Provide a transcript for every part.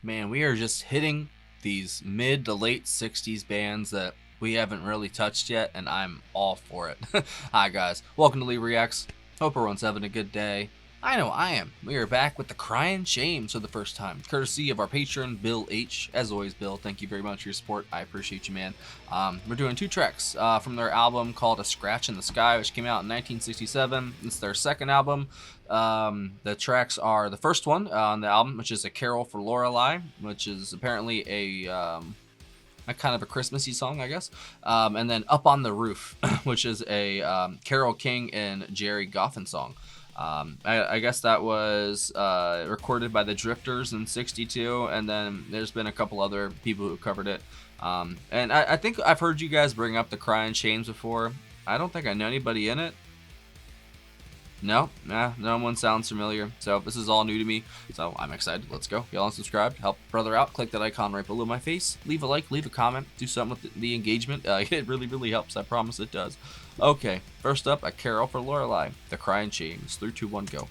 Man, we are just hitting these mid to late 60s bands that we haven't really touched yet, and I'm all for it. Hi guys, welcome to Lee Reacts. Hope everyone's having a good day. I know I am. We are back with the Cryan Shames for the first time, courtesy of our patron, Bill H. As always, Bill, thank you very much for your support. I appreciate you, man. We're doing two tracks from their album called A Scratch in the Sky, which came out in 1967. It's their second album. The tracks are the first one on the album, which is A Carol for Lorelei, which is apparently a kind of a Christmassy song, I guess. And then Up on the Roof, which is a Carole King and Jerry Goffin song. I guess that was recorded by the Drifters in '62, and then there's been a couple other people who covered it. And I think I've heard you guys bring up the Cryan Shames before. I don't think I know anybody in it. No, no one sounds familiar. So this is all new to me. So I'm excited. Let's go. Y'all unsubscribed. Help brother out. Click that icon right below my face. Leave a like. Leave a comment. Do something with the engagement. It really helps. I promise it does. Okay. First up, A Carol for Lorelei. The Cryan Shames. 3, 2, 1, go.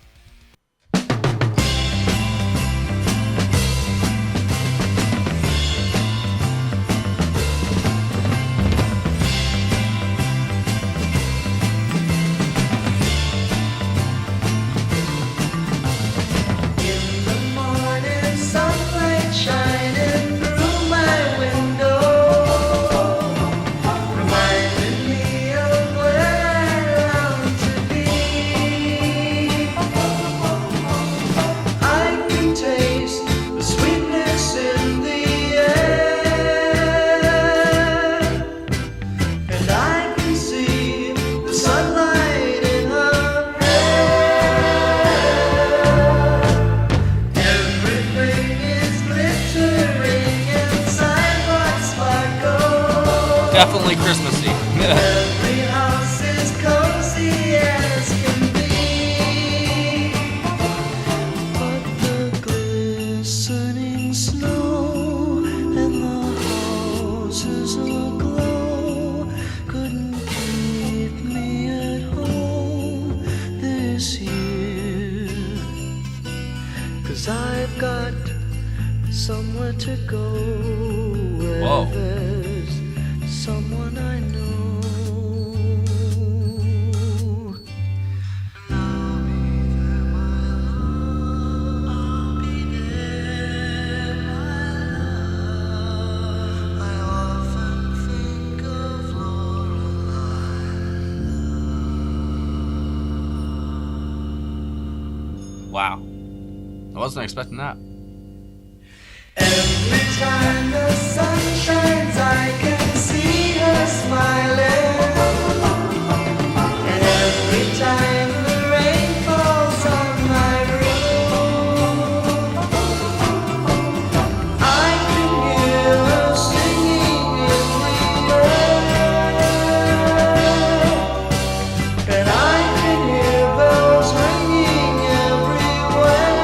Definitely Christmassy. Every house is cozy as can be, but the glistening snow and the houses aglow couldn't keep me at home this year, 'cause I've got somewhere to go where there's someone I know. I'll be there, my love. I'll be there, my love. I often think of Lorelei. Wow. I wasn't expecting that. Every time the sun shines, I can see her smiling, and every time the rain falls on my roof, I can hear her singing in the air, and I can hear bells ringing everywhere.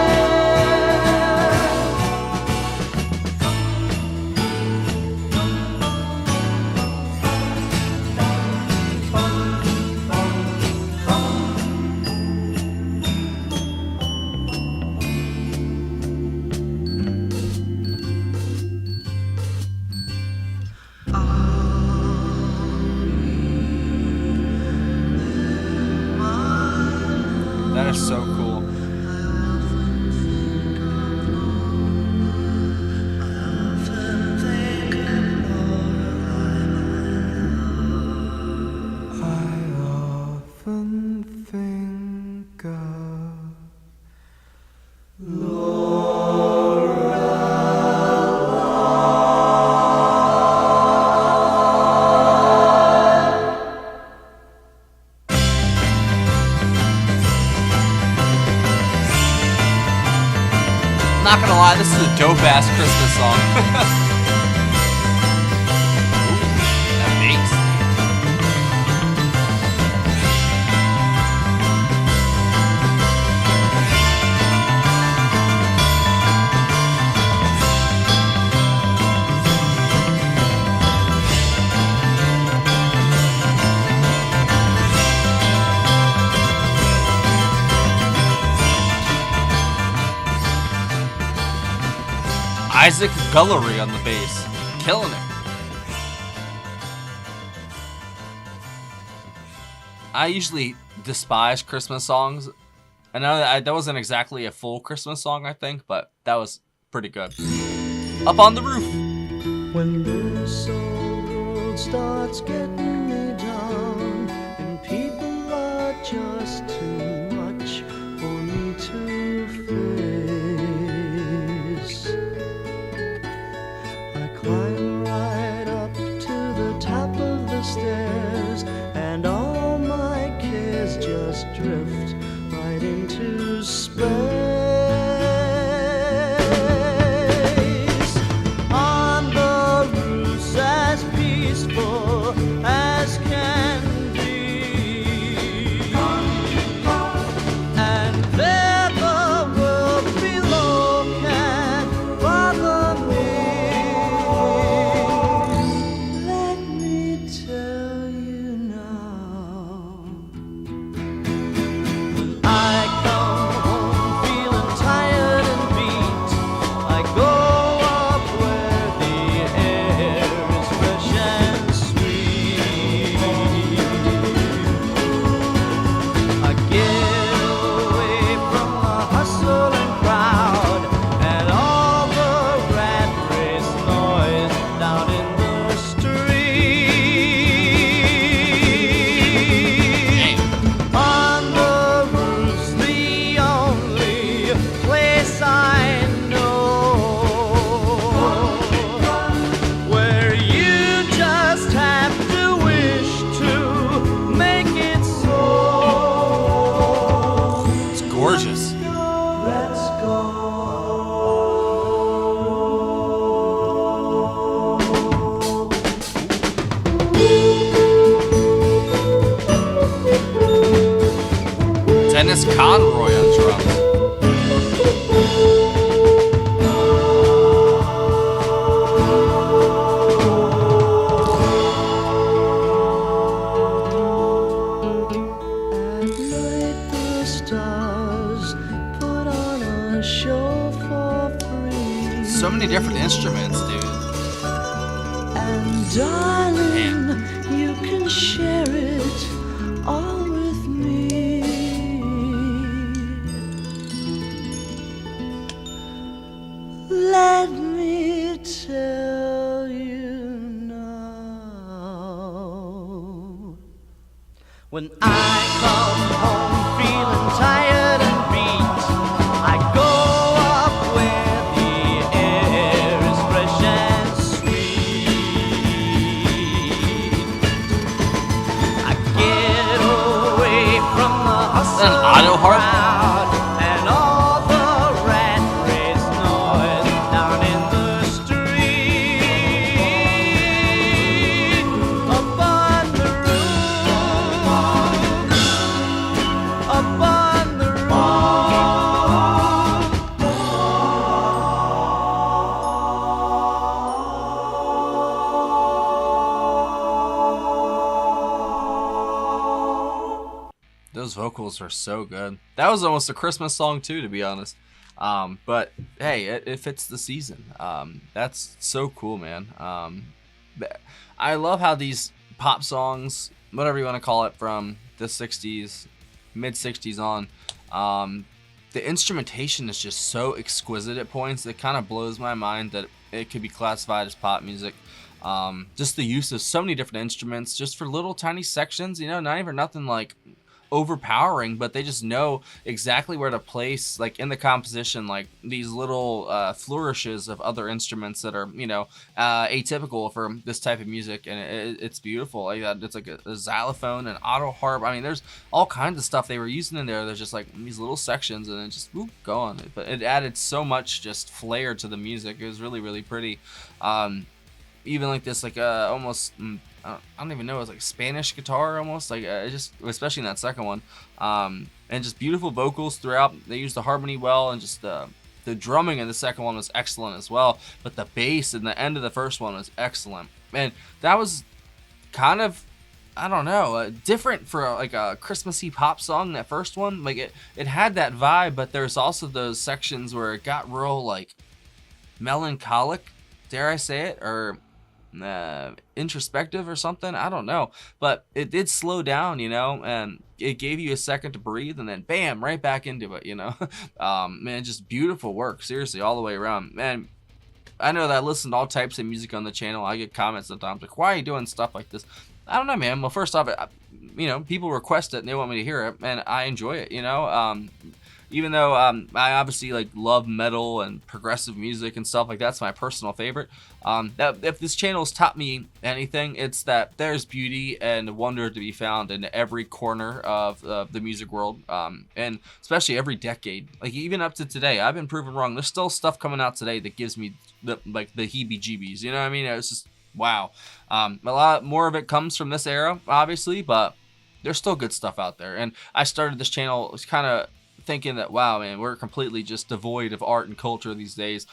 That is so cool. Not gonna lie, this is a dope-ass Christmas song. Ooh, that bass. Isaac Gullery on the bass, killing it. I usually despise Christmas songs. I know that wasn't exactly a full Christmas song, I think, but that was pretty good. Up on the Roof. When this old world starts getting me down, and people are just too much for me to face, I climb right up to the top of the stairs, and all my cares just drift right into space. On the roofs as peaceful as can be, and there the world below can bother me. Let me tell you now, I come home feeling tired and beat. I go up where the air is fresh and sweet. I get away from the hustle and crowd and all the rat race noise down in the street. On the roof's the only place I know where you just have to wish to make it so. It's gorgeous. Let's go. Dennis Conroy on drums. At night the stars put on a show for free. So many different instruments, dude. And darling, you can share it all with me. Let me tell you now, when I come home feeling tired and beat, I go up where the air is fresh and sweet. I get away from the hustle An auto harp? crowd and all the rat race noise down in the street. Up on the roof, up on the roof. Those vocals are so good. That was almost a Christmas song too, to be honest. But hey, it fits the season. That's so cool, man. I love how these pop songs, whatever you want to call it, from the 60s, mid 60s on, the instrumentation is just so exquisite at points. It kind of blows my mind that it could be classified as pop music. Just the use of so many different instruments just for little tiny sections, not even nothing like overpowering, but they just know exactly where to place, like in the composition, like these little flourishes of other instruments that are atypical for this type of music, and it's beautiful. Like it's like a xylophone and auto harp. I mean, there's all kinds of stuff they were using in there. There's just like these little sections, and then just go on. But it added so much just flair to the music. It was really, really pretty. Even like this, like almost I don't even know, it was like Spanish guitar almost, like just especially in that second one, and just beautiful vocals throughout. They used the harmony well, and just the drumming in the second one was excellent as well. But the bass in the end of the first one was excellent, and that was kind of, I don't know, different for like a Christmassy pop song. That first one, like it had that vibe, but there's also those sections where it got real like melancholic, dare I say it, or introspective or something. I don't know, but it did slow down, and it gave you a second to breathe, and then bam, right back into it. Man, just beautiful work, seriously, all the way around. Man, I know that I listen to all types of music on the channel. I get comments sometimes like, why are you doing stuff like this? I don't know, man. Well, first off, people request it and they want me to hear it, and I enjoy it. Even though I obviously like love metal and progressive music and stuff like that's my personal favorite. That if this channel's taught me anything, it's that there's beauty and wonder to be found in every corner of the music world, and especially every decade. Like even up to today, I've been proven wrong. There's still stuff coming out today that gives me the heebie-jeebies. You know what I mean? It's just wow. A lot more of it comes from this era, obviously, but there's still good stuff out there. And I started this channel kind of thinking that, wow, man, we're completely just devoid of art and culture these days.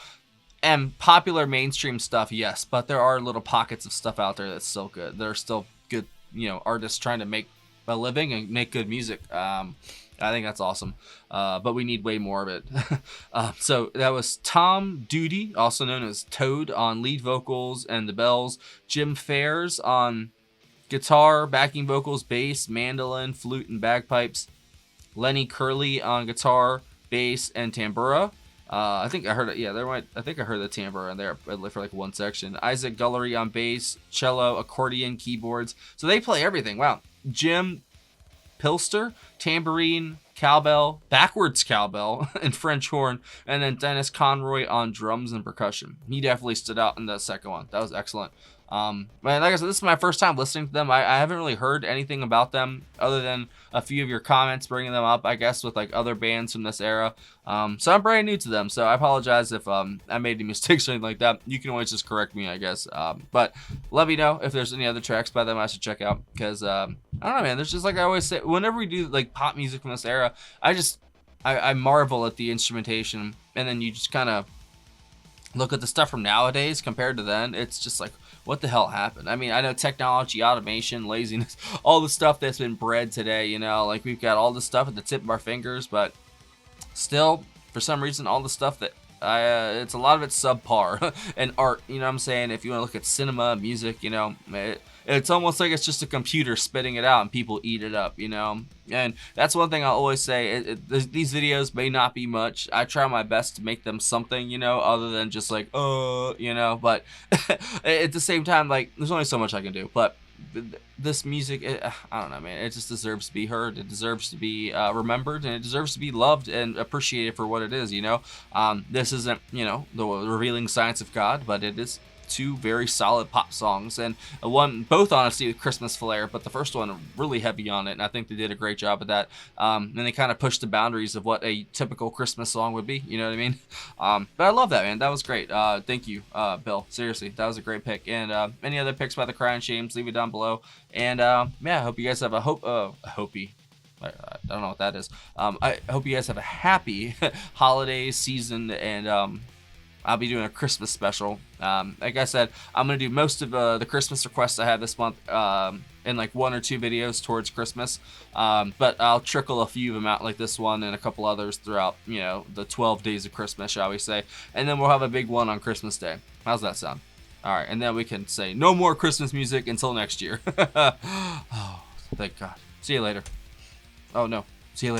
And popular mainstream stuff, yes, but there are little pockets of stuff out there that's still good. There are still good, artists trying to make a living and make good music. I think that's awesome, but we need way more of it. So that was Tom Duty, also known as Toad, on lead vocals and the bells. Jim Fairs on guitar, backing vocals, bass, mandolin, flute, and bagpipes. Lenny Curley on guitar, bass, and tambura. I think I heard it. Yeah, I think I heard the tambura in there for like one section. Isaac Gullery on bass, cello, accordion, keyboards. So they play everything. Wow. Jim Pilster, tambourine, cowbell, backwards cowbell, and French horn, and then Dennis Conroy on drums and percussion. He definitely stood out in the second one. That was excellent. Man, like I said, this is my first time listening to them. I haven't really heard anything about them other than a few of your comments bringing them up, I guess, with like other bands from this era. So I'm brand new to them, so I apologize if I made any mistakes or anything like that. You can always just correct me, I guess. But let me know if there's any other tracks by them I should check out, because I don't know, man. There's just, like I always say, whenever we do like pop music from this era, I marvel at the instrumentation, and then you just kind of look at the stuff from nowadays compared to then. It's just like, what the hell happened? I mean, I know technology, automation, laziness, all the stuff that's been bred today, like we've got all this stuff at the tip of our fingers, but still, for some reason, all the stuff that it's a lot of it's subpar. And art, you know what I'm saying? If you want to look at cinema, music, it's almost like it's just a computer spitting it out and people eat it up, And that's one thing I'll always say. These videos may not be much. I try my best to make them something, other than just like, but at the same time, like, there's only so much I can do. But this music, I don't know, man. It just deserves to be heard. It deserves to be remembered, and it deserves to be loved and appreciated for what it is, This isn't, the revealing science of God, but it is two very solid pop songs, and both honestly with Christmas flair, but the first one really heavy on it, and I think they did a great job of that. And they kind of pushed the boundaries of what a typical Christmas song would be, you know what I mean? But I love that, man. That was great. Thank you, Bill. Seriously, that was a great pick. And any other picks by the Cryan Shames, leave it down below. And yeah, I hope you guys have a Hopi. I don't know what that is. I hope you guys have a happy holiday season, and I'll be doing a Christmas special. Like I said, I'm going to do most of the Christmas requests I have this month in like 1 or 2 videos towards Christmas. But I'll trickle a few of them out like this one and a couple others throughout, the 12 days of Christmas, shall we say. And then we'll have a big one on Christmas Day. How's that sound? All right, and then we can say no more Christmas music until next year. Oh, thank God. See you later. Oh, no. See you later.